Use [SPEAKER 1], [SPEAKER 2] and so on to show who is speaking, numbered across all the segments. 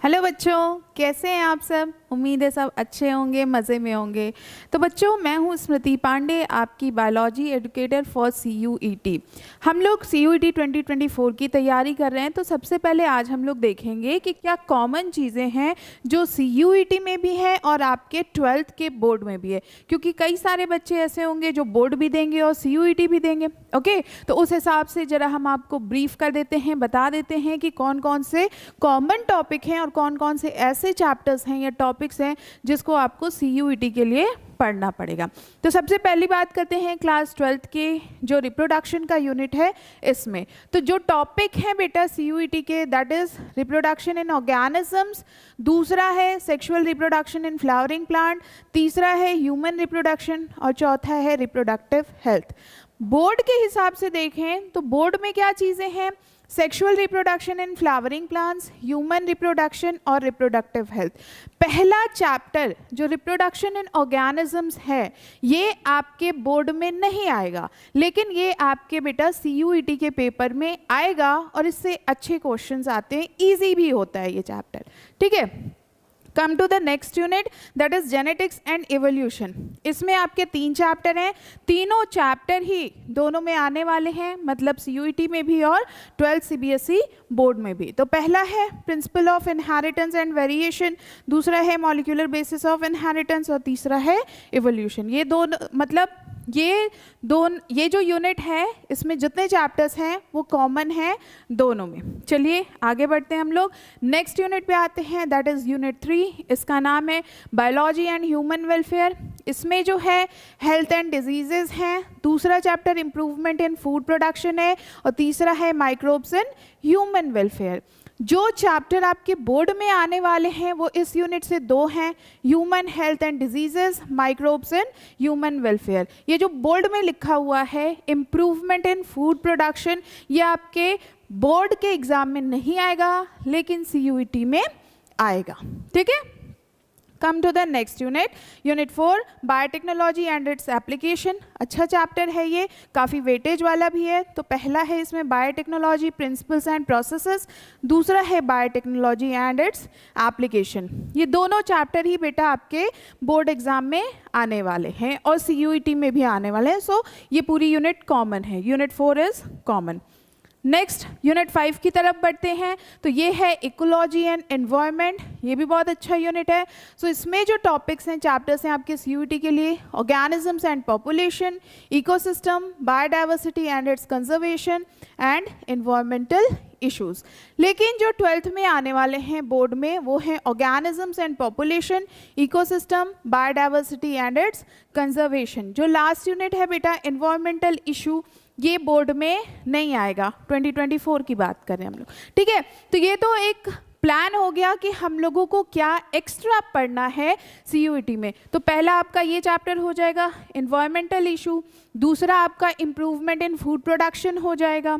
[SPEAKER 1] Hello बच्चों, कैसे हैं आप सब। उम्मीद है सब अच्छे होंगे, मज़े में होंगे। तो बच्चों, मैं हूं स्मृति पांडे, आपकी बायोलॉजी एजुकेटर फॉर CUET। हम लोग CUET 2024 की तैयारी कर रहे हैं। तो सबसे पहले आज हम लोग देखेंगे कि क्या कॉमन चीज़ें हैं जो CUET में भी है और आपके 12th के बोर्ड में भी है, क्योंकि कई सारे बच्चे ऐसे होंगे जो बोर्ड भी देंगे और CUET भी देंगे। ओके, तो उस हिसाब से ज़रा हम आपको ब्रीफ कर देते हैं, बता देते हैं कि कौन कौन से कॉमन टॉपिक हैं और कौन कौन से ऐसे चैप्टर्स हैं या टॉपिक्स हैं जिसको आपको CUET के लिए पढ़ना पड़ेगा। तो सबसे पहली बात करते हैं क्लास 12th के जो रिप्रोडक्शन का यूनिट है इसमें। तो जो टॉपिक है बेटा CUET के, that is reproduction in organisms, दूसरा है sexual reproduction in flowering plant, तीसरा है ह्यूमन रिप्रोडक्शन और चौथा है रिप्रोडक्टिव हेल्थ। बोर्ड के हिसाब से देखें तो बोर्ड में क्या चीज़ें हैं, sexual reproduction in flowering plants, human reproduction और रिप्रोडक्टिव हेल्थ। पहला चैप्टर जो रिप्रोडक्शन इन ऑर्गेनिजम्स है ये आपके बोर्ड में नहीं आएगा, लेकिन ये आपके बेटा CUET के पेपर में आएगा और इससे अच्छे क्वेश्चंस आते हैं, इजी भी होता है ये चैप्टर। ठीक है, come to the next unit, that is genetics and evolution. इसमें आपके 3 चैप्टर हैं, तीनों चैप्टर ही दोनों में आने वाले हैं, मतलब CUET में भी और 12th CBSE बोर्ड में भी। तो पहला है principle of inheritance and variation, दूसरा है मॉलिक्यूलर बेसिस ऑफ इनहेरिटेंस और तीसरा है इवोल्यूशन। ये दोनों मतलब ये जो यूनिट है इसमें जितने चैप्टर्स हैं वो कॉमन है दोनों में। चलिए आगे बढ़ते हैं हम लोग, नेक्स्ट यूनिट पे आते हैं, दैट इज यूनिट 3। इसका नाम है बायोलॉजी एंड ह्यूमन वेलफेयर। इसमें जो है हेल्थ एंड डिजीजेज हैं, दूसरा chapter improvement in food production है और तीसरा है माइक्रोब्स इन ह्यूमन वेलफेयर। जो चैप्टर आपके बोर्ड में आने वाले हैं वो इस यूनिट से 2 हैं, human health and diseases, microbes in human welfare. ये जो बोर्ड में लिखा हुआ है इम्प्रूवमेंट इन फूड प्रोडक्शन, ये आपके बोर्ड के एग्जाम में नहीं आएगा लेकिन CUET में आएगा। ठीक है, come to the next unit, unit 4 biotechnology and its application. अच्छा चैप्टर है ये, काफ़ी वेटेज वाला भी है। तो पहला है इसमें बायोटेक्नोलॉजी प्रिंसिपल्स एंड प्रोसेसेस, दूसरा है बायोटेक्नोलॉजी एंड इट्स एप्लीकेशन। ये दोनों चैप्टर ही बेटा आपके बोर्ड एग्जाम में आने वाले हैं और CUET में भी आने वाले हैं। सो ये पूरी यूनिट कॉमन है, unit 4 is common. Next unit 5 की तरफ बढ़ते हैं। तो ये है इकोलॉजी एंड एनवायरनमेंट, ये भी बहुत अच्छा यूनिट है। सो इसमें जो टॉपिक्स हैं, चैप्टर्स हैं आपके CUET के लिए, organisms and population, ecosystem, biodiversity and it's conservation and environmental issues. लेकिन जो 12th में आने वाले हैं बोर्ड में वो हैं organisms and population, ecosystem, biodiversity and it's conservation. जो लास्ट यूनिट है बेटा एनवायरमेंटल इशू, ये बोर्ड में नहीं आएगा, 2024 की बात कर रहे हैं हम लोग। ठीक है, तो ये तो एक प्लान हो गया कि हम लोगों को क्या एक्स्ट्रा पढ़ना है CUET में। तो पहला आपका ये चैप्टर हो जाएगा एनवायरमेंटल इशू, दूसरा आपका इम्प्रूवमेंट इन फूड प्रोडक्शन हो जाएगा।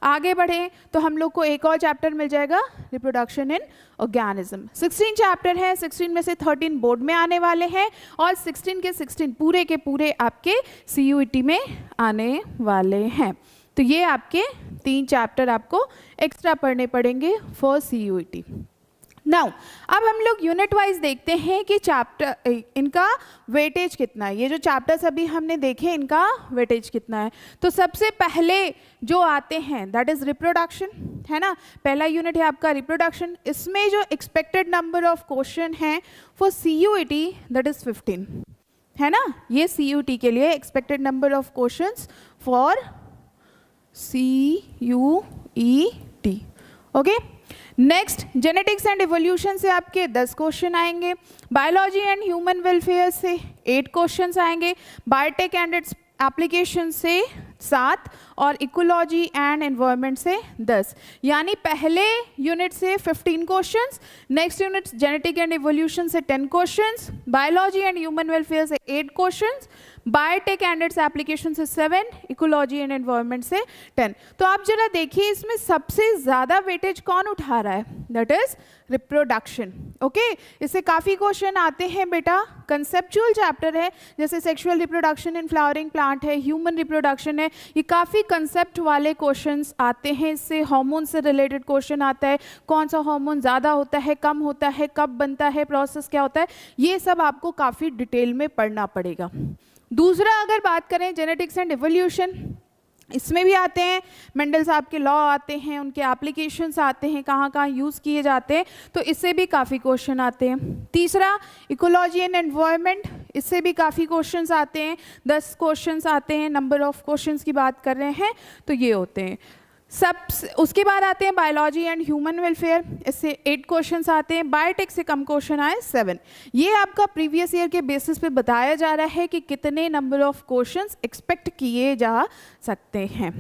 [SPEAKER 1] आगे बढ़े तो हम लोग को एक और चैप्टर मिल जाएगा रिप्रोडक्शन इन ऑर्गेनिज्म। 16 चैप्टर हैं, 16 में से 13 बोर्ड में आने वाले हैं और 16 के 16 पूरे के पूरे आपके CUET में आने वाले हैं। तो ये आपके 3 चैप्टर आपको एक्स्ट्रा पढ़ने पड़ेंगे फॉर CUET। नाउ अब हम लोग यूनिट वाइज देखते हैं कि चैप्टर इनका वेटेज कितना है। ये जो चैप्टर्स अभी हमने देखे इनका वेटेज कितना है। तो सबसे पहले जो आते हैं दैट इज रिप्रोडक्शन, है ना। पहला यूनिट है आपका रिप्रोडक्शन। इसमें जो एक्सपेक्टेड नंबर ऑफ क्वेश्चन है फॉर CUET दैट इज 15, है ना। ये CUET के लिए expected number of questions for CUET। Okay, next genetics and evolution से आपके 10 क्वेश्चन आएंगे, बायोलॉजी एंड ह्यूमन वेलफेयर से 8 क्वेश्चंस आएंगे, बायोटेक एंड इट्स एप्लीकेशन से 7 और इकोलॉजी एंड एनवायरनमेंट से 10। यानी पहले यूनिट से 15 questions, next unit genetic and evolution से 10 questions, biology and human welfare से 8 questions, biotech and its application से 7, इकोलॉजी एंड एनवायरनमेंट से 10। तो आप जरा देखिए इसमें सबसे ज़्यादा वेटेज कौन उठा रहा है, दैट इज रिप्रोडक्शन। ओके, इससे काफ़ी क्वेश्चन आते हैं बेटा, कंसेप्चुअल चैप्टर है, जैसे sexual reproduction in flowering plant है, ह्यूमन रिप्रोडक्शन है, ये काफ़ी कंसेप्ट वाले क्वेश्चंस आते हैं। इससे हार्मोन से रिलेटेड क्वेश्चन आता है, कौन सा हार्मोन ज़्यादा होता है, कम होता है, कब बनता है, प्रोसेस क्या होता है, ये सब आपको काफ़ी डिटेल में पढ़ना पड़ेगा। दूसरा अगर बात करें जेनेटिक्स एंड इवोल्यूशन, इसमें भी आते हैं, मेंडल साहब के लॉ आते हैं, उनके एप्लीकेशंस आते हैं, कहाँ कहाँ यूज़ किए जाते हैं, तो इससे भी काफ़ी क्वेश्चन आते हैं। तीसरा इकोलॉजी एंड एनवायरनमेंट, इससे भी काफ़ी क्वेश्चंस आते हैं, 10 क्वेश्चंस आते हैं, नंबर ऑफ क्वेश्चंस की बात कर रहे हैं तो ये होते हैं सब। उसके बाद आते हैं बायोलॉजी एंड ह्यूमन वेलफेयर, इससे 8 क्वेश्चंस आते हैं, बायोटेक से कम क्वेश्चन आए 7। ये आपका प्रीवियस ईयर के बेसिस पे बताया जा रहा है कि कितने नंबर ऑफ क्वेश्चंस एक्सपेक्ट किए जा सकते हैं।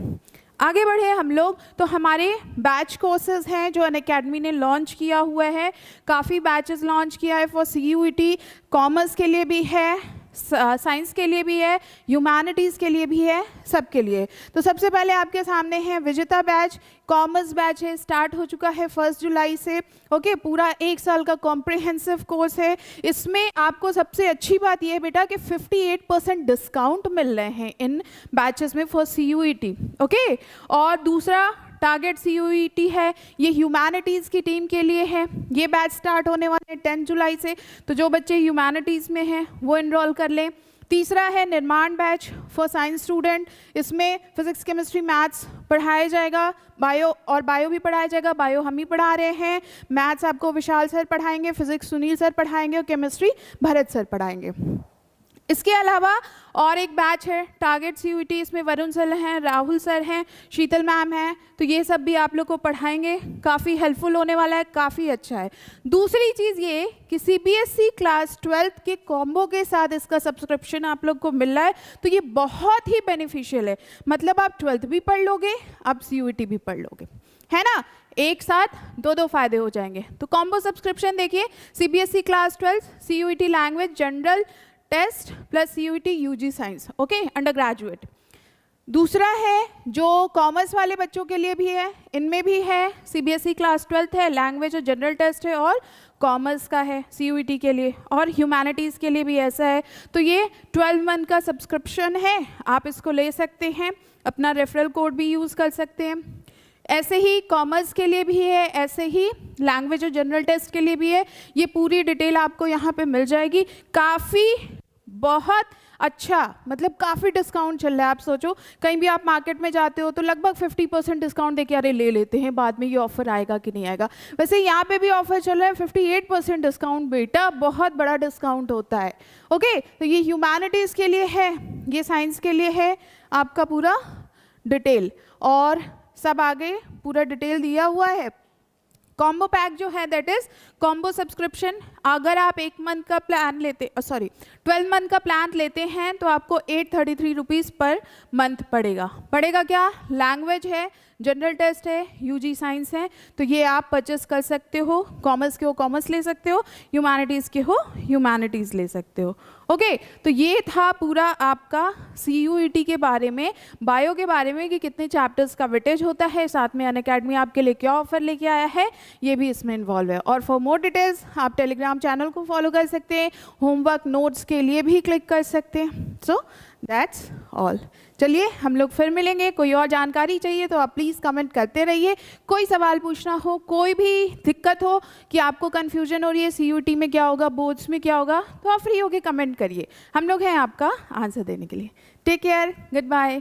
[SPEAKER 1] आगे बढ़े हम लोग, तो हमारे बैच कोर्सेज हैं जो अनअकैडमी ने लॉन्च किया हुआ है, काफ़ी बैचेस लॉन्च किया है फॉर CUET, कॉमर्स के लिए भी है, साइंस के लिए भी है, ह्यूमैनिटीज़ के लिए भी है, सबके लिए। तो सबसे पहले आपके सामने है विजेता बैच, कॉमर्स बैच है, स्टार्ट हो चुका है 1 जुलाई से। ओके, पूरा 1 साल का कॉम्प्रिहेंसिव कोर्स है। इसमें आपको सबसे अच्छी बात यह है बेटा कि 58% डिस्काउंट मिल रहे हैं इन बैचेस में फॉर CUET। ओके, और दूसरा टारगेट CUET है, ये ह्यूमैनिटीज़ की टीम के लिए है। ये बैच स्टार्ट होने वाले हैं 10 जुलाई से, तो जो बच्चे ह्यूमैनिटीज़ में हैं वो इनरोल कर लें। तीसरा है निर्माण बैच फॉर साइंस स्टूडेंट, इसमें फिजिक्स केमिस्ट्री मैथ्स पढ़ाया जाएगा, बायो भी पढ़ाया जाएगा, बायो हम ही पढ़ा रहे हैं, मैथ्स आपको विशाल सर पढ़ाएंगे, फिजिक्स सुनील सर पढ़ाएंगे और केमिस्ट्री भरत सर पढ़ाएंगे। इसके अलावा और एक बैच है टारगेट CUET, इसमें वरुण सर हैं, राहुल सर हैं, शीतल मैम हैं, तो ये सब भी आप लोग को पढ़ाएंगे, काफ़ी हेल्पफुल होने वाला है, काफ़ी अच्छा है। दूसरी चीज़ ये कि CBSE क्लास 12 के कॉम्बो के साथ इसका सब्सक्रिप्शन आप लोग को मिल रहा है, तो ये बहुत ही बेनिफिशियल है। मतलब आप 12th भी पढ़ लोगे, आप CUET भी पढ़ लोगे, है ना, एक साथ दो फ़ायदे हो जाएंगे। तो कॉम्बो सब्सक्रिप्शन देखिए, CBSE class 12, CUET language general test plus CUET UG science, okay, undergraduate. दूसरा है जो कॉमर्स वाले बच्चों के लिए भी है, इनमें भी है, CBSE क्लास 12 है, लैंग्वेज और जनरल टेस्ट है, और कॉमर्स का है CUET के लिए, और ह्यूमैनिटीज़ के लिए भी ऐसा है। तो ये 12 मंथ का सब्सक्रिप्शन है, आप इसको ले सकते हैं, अपना रेफरल कोड भी यूज़ कर सकते हैं। ऐसे ही कॉमर्स के लिए भी है, ऐसे ही लैंग्वेज और जनरल टेस्ट के लिए भी है। ये पूरी डिटेल आपको यहाँ पे मिल जाएगी। काफ़ी बहुत अच्छा, मतलब काफ़ी डिस्काउंट चल रहा है। आप सोचो कहीं भी आप मार्केट में जाते हो तो लगभग 50% डिस्काउंट देके अरे ले लेते हैं, बाद में ये ऑफर आएगा कि नहीं आएगा। वैसे यहाँ पे भी ऑफर चल रहा है 58% डिस्काउंट, बेटा बहुत बड़ा डिस्काउंट होता है। ओके, तो ये ह्यूमैनिटीज़ के लिए है, ये साइंस के लिए है, आपका पूरा डिटेल और सब आगे पूरा डिटेल दिया हुआ है। कॉम्बो पैक जो है दैट इज कॉम्बो सब्सक्रिप्शन, अगर आप 1 मंथ का प्लान लेते 12 मंथ का प्लान लेते हैं तो आपको 833 रुपीज़ पर मंथ पड़ेगा क्या, लैंग्वेज है, जनरल टेस्ट है, UG साइंस है, तो ये आप परचेस कर सकते हो। कॉमर्स के हो कॉमर्स ले सकते हो, ह्यूमैनिटीज़ के हो ह्यूमैनिटीज़ ले सकते हो। ओके, तो ये था पूरा आपका CUET के बारे में, बायो के बारे में कि कितने चैप्टर्स का वेटेज होता है, साथ में अनअकैडमी आपके लिए क्या ऑफर लेके आया है, ये भी इसमें इन्वॉल्व है। और फॉर मोर डिटेल्स आप टेलीग्राम चैनल को फॉलो कर सकते हैं, होमवर्क नोट्स के लिए भी क्लिक कर सकते हैं। So that's all. चलिए हम लोग फिर मिलेंगे। कोई और जानकारी चाहिए तो आप प्लीज़ कमेंट करते रहिए। कोई सवाल पूछना हो, कोई भी दिक्कत हो कि आपको कन्फ्यूजन हो रही है CUET में क्या होगा, बोर्ड्स में क्या होगा, तो आप फ्री होके कमेंट करिए, हम लोग हैं आपका आंसर देने के लिए। Take care, good bye.